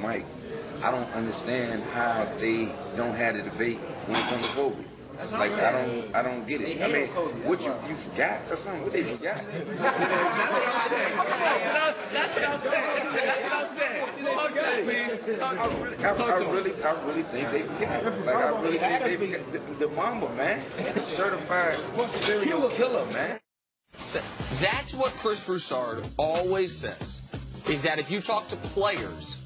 Mike, I don't understand how they don't have the debate when it comes to Kobe. Like I don't get it. I mean, what you forgot or something? What they forgot? That's what I'm saying. Talk to me, please. Talk to me. I really think they forgot. Like I really think they forgot. The Mamba, man, certified serial killer, man. That's what Chris Brousssard always says, is that if you talk to players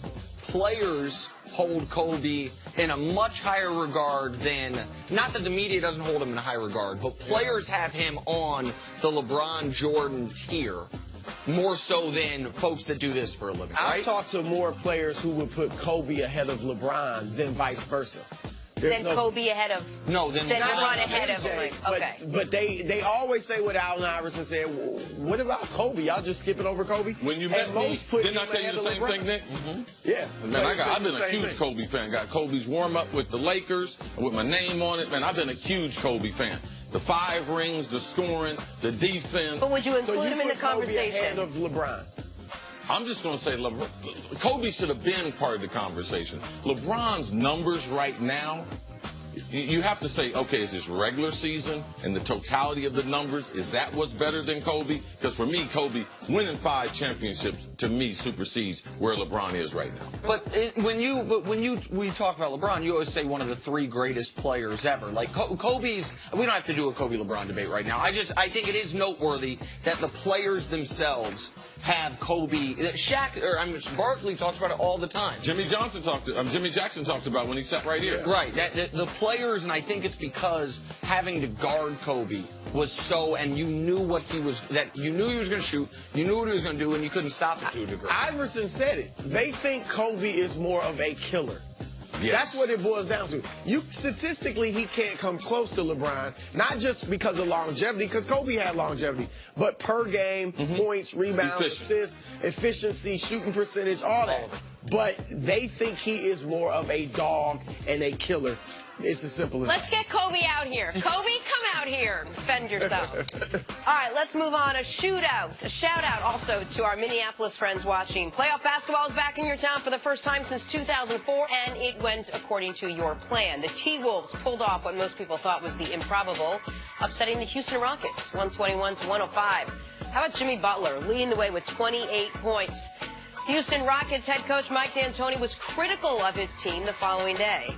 hold Kobe in a much higher regard than, not that the media doesn't hold him in a high regard, but players have him on the LeBron Jordan tier more so than folks that do this for a living, right? I've talked to more players who would put Kobe ahead of LeBron than vice versa. Then Kobe ahead of than LeBron ahead of him. Okay. But they always say what Allen Iverson said. What about Kobe? Y'all just skipping over Kobe? When you met me, didn't I tell you the same thing, Nick? Yeah. Man, I've been a huge Kobe fan. Got Kobe's warm up with the Lakers with my name on it. Man, I've been a huge Kobe fan. The 5 rings, the scoring, the defense. But would you include him in the conversation? Kobe ahead of LeBron. I'm just going to say Kobe should have been part of the conversation. LeBron's numbers right now, you have to say, okay, is this regular season and the totality of the numbers, is that what's better than Kobe? Because for me, Kobe winning 5 championships, to me, supersedes where LeBron is right now. But when we talk about LeBron, you always say one of the 3 greatest players ever. Like Kobe's, we don't have to do a Kobe-LeBron debate right now. I think it is noteworthy that the players themselves have Kobe. Barkley talks about it all the time. Jimmy Jackson talked about it when he sat right here. Right. The players, and I think it's because having to guard Kobe was so, and you knew what he was, that you knew he was going to shoot, you knew what he was going to do, and you couldn't stop it to a degree. Iverson said it. They think Kobe is more of a killer. Yes. That's what it boils down to. Statistically, he can't come close to LeBron, not just because of longevity, because Kobe had longevity, but per game, points, rebounds, assists, efficiency, shooting percentage, all that. But they think he is more of a dog and a killer. It's as simple as Let's get Kobe out here. Kobe, come out here. Defend yourself. All right, let's move on. A shootout. A shout-out also to our Minneapolis friends watching. Playoff basketball is back in your town for the first time since 2004, and it went according to your plan. The T-Wolves pulled off what most people thought was the improbable, upsetting the Houston Rockets, 121-105. How about Jimmy Butler leading the way with 28 points? Houston Rockets head coach Mike D'Antoni was critical of his team the following day.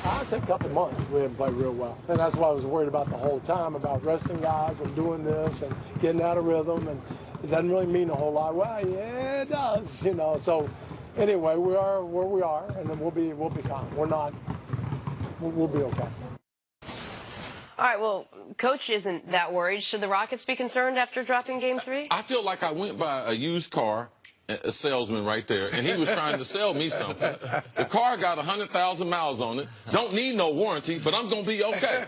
I think a couple months we haven't played real well. And that's why I was worried about the whole time, about resting guys and doing this and getting out of rhythm. And it doesn't really mean a whole lot. Well, yeah, it does, you know. So anyway, we are where we are, and then we'll be fine. We'll be okay. All right, well, Coach isn't that worried. Should the Rockets be concerned after dropping Game 3? I feel like I went by a used car, a salesman right there, and he was trying to sell me something. The car got 100,000 miles on it. Don't need no warranty, but I'm going to be okay.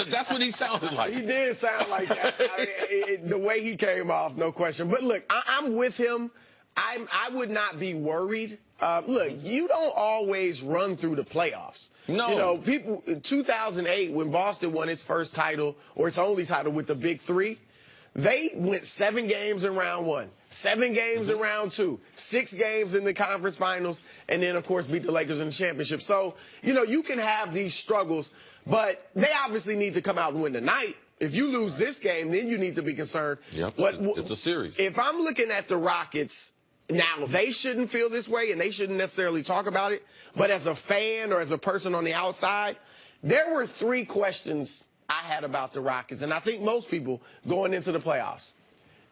That's what he sounded like. He did sound like that. I mean, the way he came off, no question. But look, I'm with him. I would not be worried. Look, you don't always run through the playoffs. No. You know, people, in 2008, when Boston won its first title, or its only title with the Big Three, they went 7 games in round 1, 7 games in round 2, 6 games in the conference finals, and then, of course, beat the Lakers in the championship. So, you know, you can have these struggles, but they obviously need to come out and win tonight. If you lose this game, then you need to be concerned. Yep, it's a series. If I'm looking at the Rockets, now, they shouldn't feel this way, and they shouldn't necessarily talk about it, but as a fan or as a person on the outside, there were 3 questions I had about the Rockets, and I think most people going into the playoffs.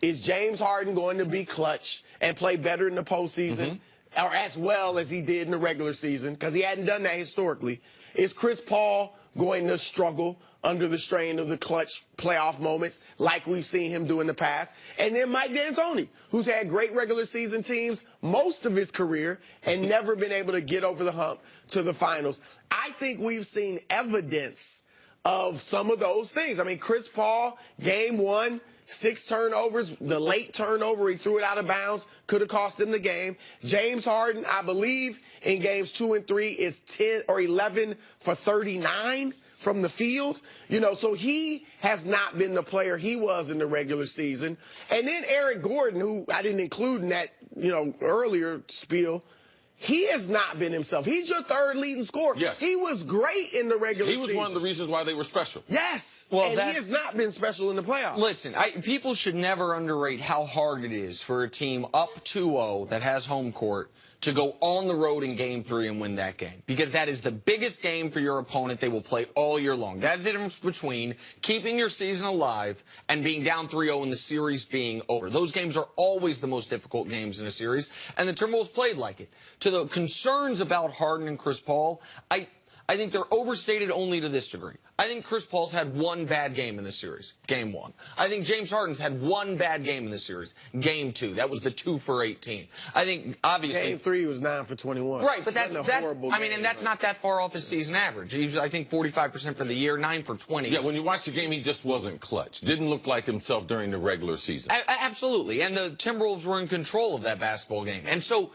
Is James Harden going to be clutch and play better in the postseason, or as well as he did in the regular season, because he hadn't done that historically? Is Chris Paul going to struggle under the strain of the clutch playoff moments like we've seen him do in the past? And then Mike D'Antoni, who's had great regular season teams most of his career and never been able to get over the hump to the finals. I think we've seen evidence of some of those things. I mean, Chris Paul, game 1, 6 turnovers, the late turnover, he threw it out of bounds, could have cost him the game. James Harden, I believe, in games 2 and 3 is 10 or 11 for 39 from the field. You know, so he has not been the player he was in the regular season. And then Eric Gordon, who I didn't include in that, you know, earlier spiel, he has not been himself. He's your third leading scorer. Yes. He was great in the regular season. He was one of the reasons why they were special. Yes. Well, and he has not been special in the playoffs. Listen, people should never underrate how hard it is for a team up 2-0 that has home court to go on the road in Game 3 and win that game. Because that is the biggest game for your opponent they will play all year long. That's the difference between keeping your season alive and being down 3-0 and the series being over. Those games are always the most difficult games in a series, and the Timberwolves played like it. To the concerns about Harden and Chris Paul, I think they're overstated only to this degree. I think Chris Paul's had one bad game in this series, Game 1. I think James Harden's had one bad game in this series, Game 2. That was the 2 for 18. I think, obviously... Game 3 was 9 for 21. Right, but that's horrible game, and that's not that far off his season average. He's, I think, 45% for the year, 9 for 20. Yeah, when you watch the game, he just wasn't clutch. Didn't look like himself during the regular season. Absolutely, and the Timberwolves were in control of that basketball game. And so,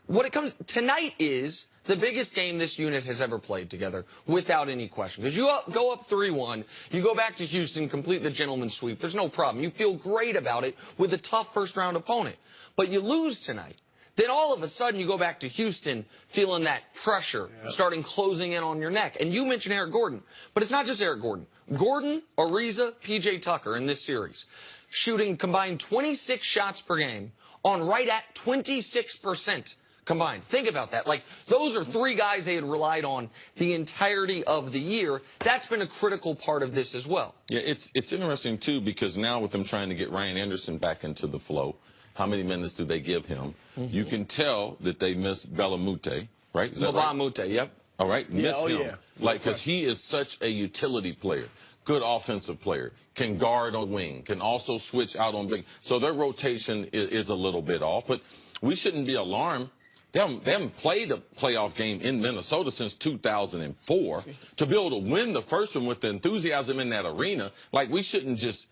what it comes... Tonight is... the biggest game this unit has ever played together, without any question. Because you go up 3-1, you go back to Houston, complete the gentleman's sweep. There's no problem. You feel great about it with a tough first-round opponent. But you lose tonight. Then all of a sudden you go back to Houston feeling that pressure starting closing in on your neck. And you mentioned Eric Gordon. But it's not just Eric Gordon. Gordon, Ariza, P.J. Tucker in this series, shooting combined 26 shots per game on right at 26%. Combined. Think about that. Like, those are three guys they had relied on the entirety of the year. That's been a critical part of this as well. Yeah, it's interesting, too, because now with them trying to get Ryan Anderson back into the flow, how many minutes do they give him? You can tell that they miss Belamute, right? Is that right? Belamute, yep. All right, miss him. Yeah. Like, because he is such a utility player. Good offensive player, can guard on wing, can also switch out on big. So their rotation is a little bit off, but we shouldn't be alarmed. They haven't played a playoff game in Minnesota since 2004. To be able to win the first one with the enthusiasm in that arena, like, we shouldn't just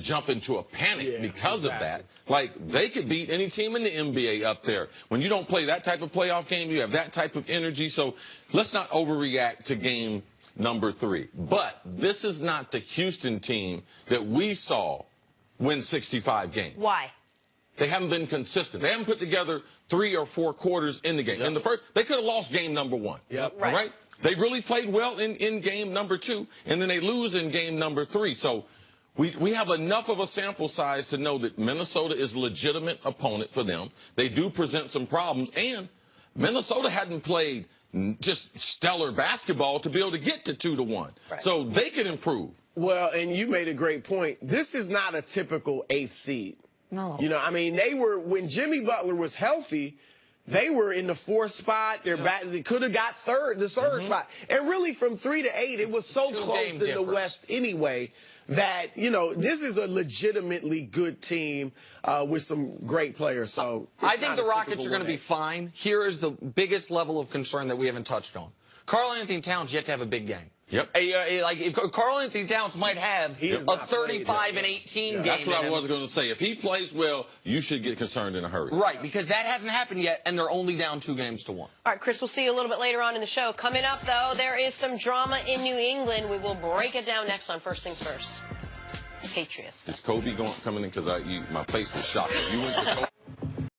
jump into a panic because of that. Like, they could beat any team in the NBA up there. When you don't play that type of playoff game, you have that type of energy. So let's not overreact to game number 3. But this is not the Houston team that we saw win 65 games. Why? They haven't been consistent. They haven't put together 3 or 4 quarters in the game. In the first, they could have lost game number 1. Yep. All right? They really played well in game number 2, and then they lose in game number 3. So we have enough of a sample size to know that Minnesota is a legitimate opponent for them. They do present some problems, and Minnesota hadn't played just stellar basketball to be able to get to 2-1. Right. So they can improve. Well, and you made a great point. This is not a typical 8th seed. No. You know, I mean, they were, when Jimmy Butler was healthy, they were in the 4th spot. They're back. They could have got the third spot. And really, from 3 to 8, it was so close in the West anyway that, you know, this is a legitimately good team with some great players. So I think the Rockets are going to be fine. Here is the biggest level of concern that we haven't touched on. Karl Anthony Towns yet to have a big game. Yep. Like, if Karl Anthony Towns might have a 35-18 game. That's what I was going to say. If he plays well, you should get concerned in a hurry. Right, because that hasn't happened yet, and they're only down 2 games to 1. All right, Chris, we'll see you a little bit later on in the show. Coming up, though, there is some drama in New England. We will break it down next on First Things First. Patriots. Is Kobe coming in? Because my face was shocked. You went to Kobe.